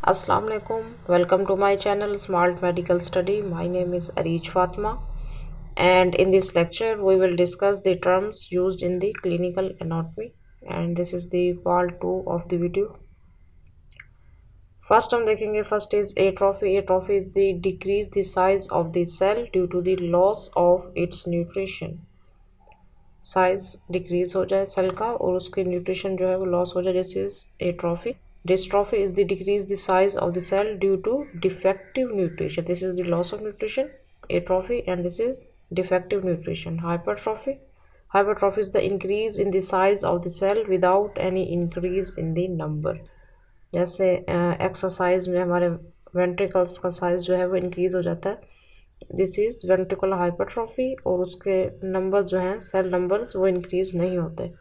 Assalamu alaikum. Welcome to my channel Smart Medical Study. My name is Areej Fatima, and in this lecture we will discuss the terms used in the clinical anatomy, and this is the part 2 of the video. First हम देखेंगे, first is atrophy. Atrophy is the decrease the size of the cell due to the loss of its nutrition. Size decrease हो जाए cell का और उसके nutrition जो है वो लॉस हो जाए, this is atrophy. Dystrophy is the decrease the size of the cell due to defective nutrition. This is the loss of nutrition, atrophy, and this is defective nutrition. Hypertrophy. Hypertrophy is the increase in the size of the cell without any increase in the number. जैसे exercise में हमारे ventricles का size जो है वो increase हो जाता है, दिस इज वेंट्रिकुलर हाइपरट्रॉफी, और उसके नंबर जो हैं सेल नंबर्स वो इंक्रीज नहीं होते.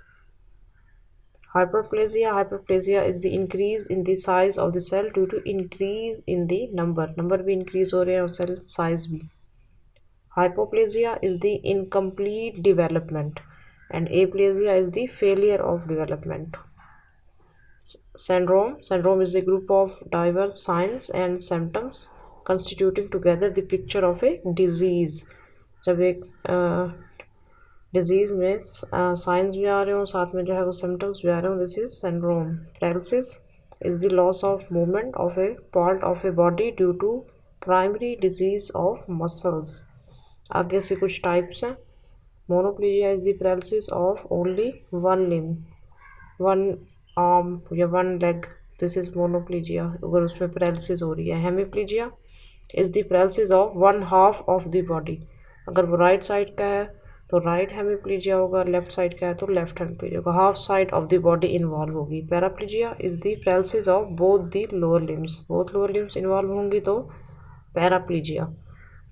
Hyperplasia. Hyperplasia is the increase in the size of the cell due to increase in the number. Number भी increase हो रहे हैं और cell size भी. Hypoplasia is the incomplete development, and aplasia is the failure of development. Syndrome. Syndrome is a group of diverse signs and symptoms constituting together the picture of a disease. जब एक disease में science भी आ रहे हो, साथ में जो है वो सिम्टम्स भी आ रहे हो, this is syndrome. Paralysis is the loss of movement of a part of a body due to primary disease of muscles. आगे से कुछ टाइप्स हैं. Monoplegia is the paralysis of only one limb, one arm या one leg, this is monoplegia अगर उसमें paralysis हो रही है. Hemiplegia is the paralysis of one half of the body. अगर वो राइट साइड का है तो राइट हेमीप्लीजिया होगा, लेफ्ट साइड का है तो लेफ्ट हेमीप्लीजिया होगा, half side of the body involve होगी. Paraplegia is the paralysis of both the lower limbs, both lower limbs involve होंगी तो paraplegia.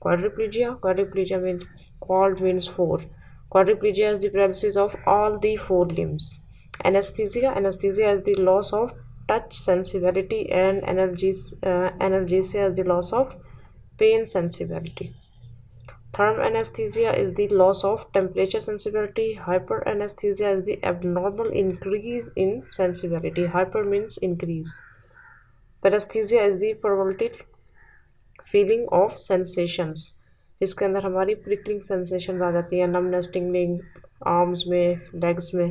Quadriplegia. Quadriplegia mean quad means four. Quadriplegia is the paralysis of all the four limbs. Anaesthesia. Anaesthesia is the loss of touch sensibility and analgesia is the loss of pain sensibility. Thermal anesthesia is the loss of temperature sensibility. Hyperanesthesia is the abnormal increase in sensibility. Hyper means increase. Paresthesia is the pervasive feeling of sensations. इसके अंदर हमारी prickling sensations आ जाती हैं, numbness, tingling, arms में, legs में.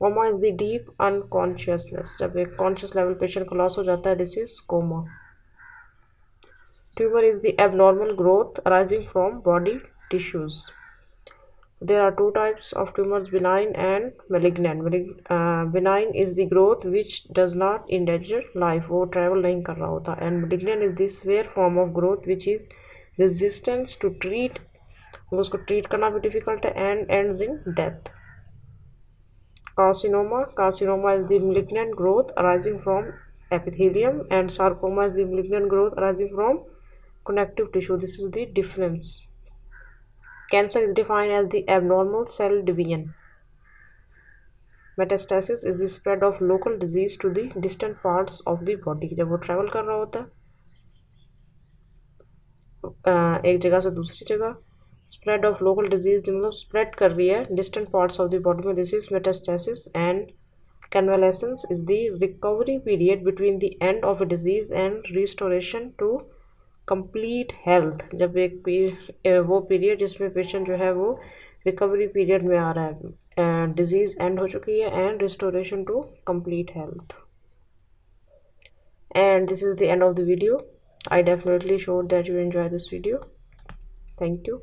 Coma is the deep unconsciousness. जब एक conscious level patient का loss हो जाता है, this is coma. Tumor is the abnormal growth arising from body tissues. There are two types of tumors, benign and malignant. Benign is the growth which does not endanger life, वो travel नहीं कर रहा होता, and malignant is the severe form of growth which is resistant to treat, वो उसको treat करना भी difficult है, and ends in death. Carcinoma. Carcinoma is the malignant growth arising from epithelium, and sarcoma is the malignant growth arising from connective tissue. This is the difference. Cancer is defined as the abnormal cell division. Metastasis is the spread of local disease to the distant parts of the body. जब वो travel कर रहा होता है एक जगह से दूसरी जगह, spread of local disease मतलब spread कर रही है distant parts of the body में, this is metastasis. And convalescence is the recovery period between the end of a disease and restoration to complete health. जब एक वो पीरियड जिसमें patient जो है वो रिकवरी पीरियड में आ रहा है, डिजीज़ एंड हो चुकी है, and restoration to complete health. And this is the end of the video. I definitely sure that you enjoy this video. Thank you.